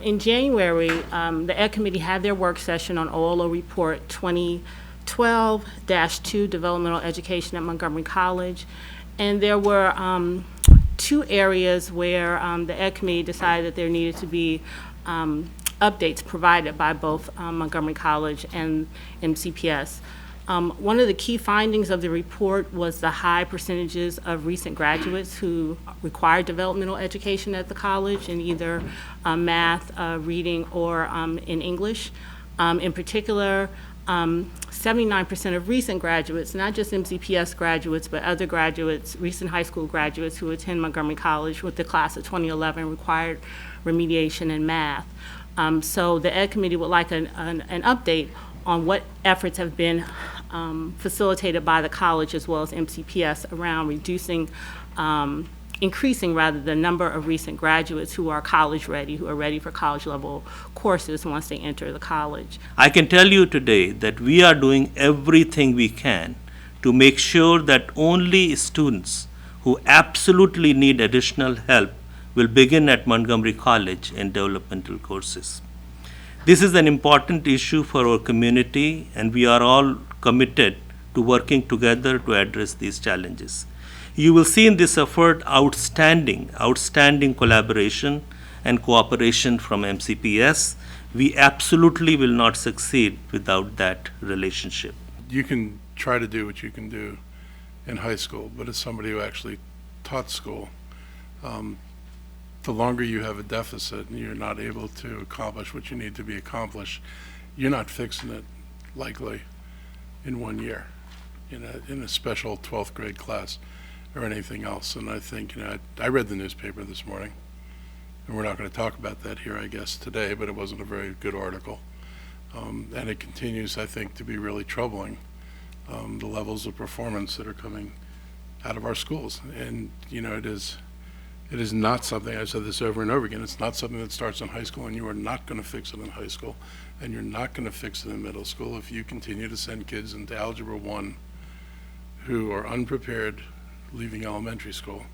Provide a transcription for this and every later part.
in January, the Ed Committee had their work session on OLO Report 2012-2, Developmental Education at Montgomery College. And there were 2 areas where the Ed Committee decided that there needed to be updates provided by both Montgomery College and MCPS. One of the key findings of the report was the high percentages of recent graduates who require developmental education at the college in either math, reading, or in English. In particular, 79% of recent graduates, not just MCPS graduates, but other graduates, recent high school graduates who attend Montgomery College with the class of 2011 required remediation in math. So the Ed Committee would like an update on what efforts have been facilitated by the college as well as MCPS around increasing the number of recent graduates who are college ready, who are ready for college level courses once they enter the college. I can tell you today that we are doing everything we can to make sure that only students who absolutely need additional help will begin at Montgomery College in developmental courses. This is an important issue for our community, and we are all committed to working together to address these challenges. You will see in this effort outstanding collaboration and cooperation from MCPS. We absolutely will not succeed without that relationship. You can try to do what you can do in high school, but as somebody who actually taught school, the longer you have a deficit and you're not able to accomplish what you need to be accomplished, you're not fixing it likely in 1 year in a special 12th grade class or anything else. And I think, I read the newspaper this morning, and we're not going to talk about that here, I guess, today, but it wasn't a very good article. And it continues, I think, to be really troubling, the levels of performance that are coming out of our schools. And, it is not something, I've said this over and over again, it's not something that starts in high school, and you are not going to fix it in high school, and you're not going to fix it in middle school if you continue to send kids into Algebra 1 who are unprepared leaving elementary school.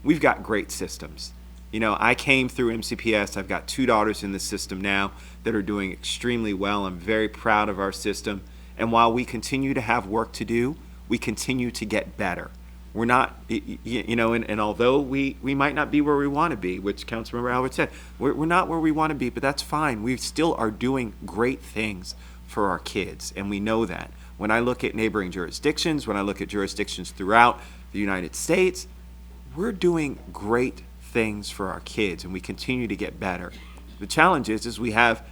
We've got great systems. I came through MCPS. I've got 2 daughters in the system now that are doing extremely well. I'm very proud of our system. And while we continue to have work to do, we continue to get better. We're not, and although we might not be where we want to be, which Councilmember Albert said, we're not where we want to be, but that's fine. We still are doing great things for our kids, and we know that. When I look at neighboring jurisdictions, when I look at jurisdictions throughout the United States, we're doing great things for our kids, and we continue to get better. The challenge is we have,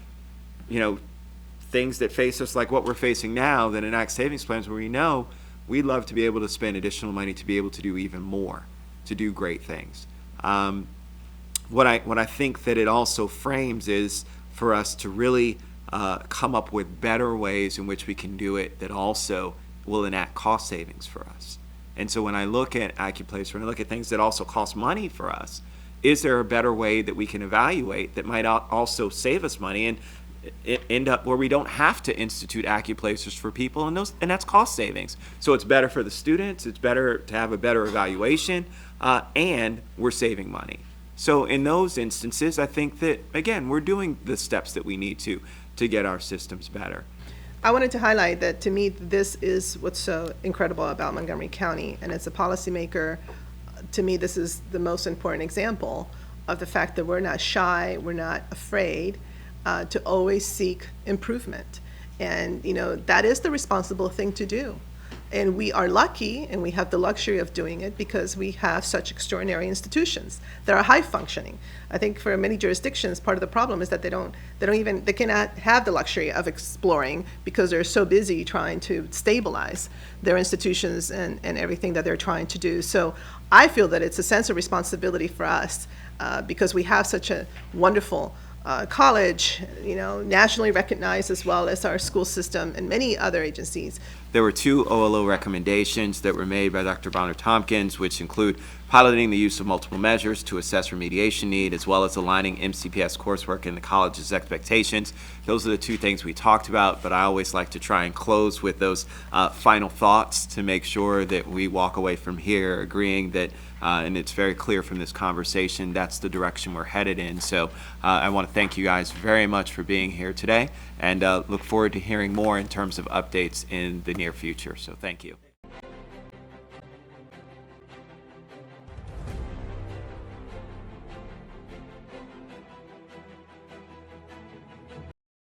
things that face us like what we're facing now that enact savings plans where we know we'd love to be able to spend additional money to be able to do even more, to do great things. What I think that it also frames is for us to really come up with better ways in which we can do it that also will enact cost savings for us. And so when I look at AccuPlace, when I look at things that also cost money for us, is there a better way that we can evaluate that might also save us money and end up where we don't have to institute AccuPlacers for people, and that's cost savings. So it's better for the students, it's better to have a better evaluation, and we're saving money. So in those instances, I think that, again, we're doing the steps that we need to get our systems better. I wanted to highlight that, to me, this is what's so incredible about Montgomery County, and as a policymaker, to me, this is the most important example of the fact that we're not shy, we're not afraid to always seek improvement. And, that is the responsible thing to do. And we are lucky, and we have the luxury of doing it because we have such extraordinary institutions that are high functioning. I think for many jurisdictions, part of the problem is that they cannot have the luxury of exploring because they're so busy trying to stabilize their institutions and everything that they're trying to do. So I feel that it's a sense of responsibility for us because we have such a wonderful college, nationally recognized, as well as our school system and many other agencies. There were 2 OLO recommendations that were made by Dr. Bonner Tompkins, which include piloting the use of multiple measures to assess remediation need, as well as aligning MCPS coursework in the college's expectations. Those are the two things we talked about, but I always like to try and close with those final thoughts to make sure that we walk away from here agreeing that, and it's very clear from this conversation, that's the direction we're headed in. So I want to thank you guys very much for being here today, and look forward to hearing more in terms of updates in the near future. So thank you.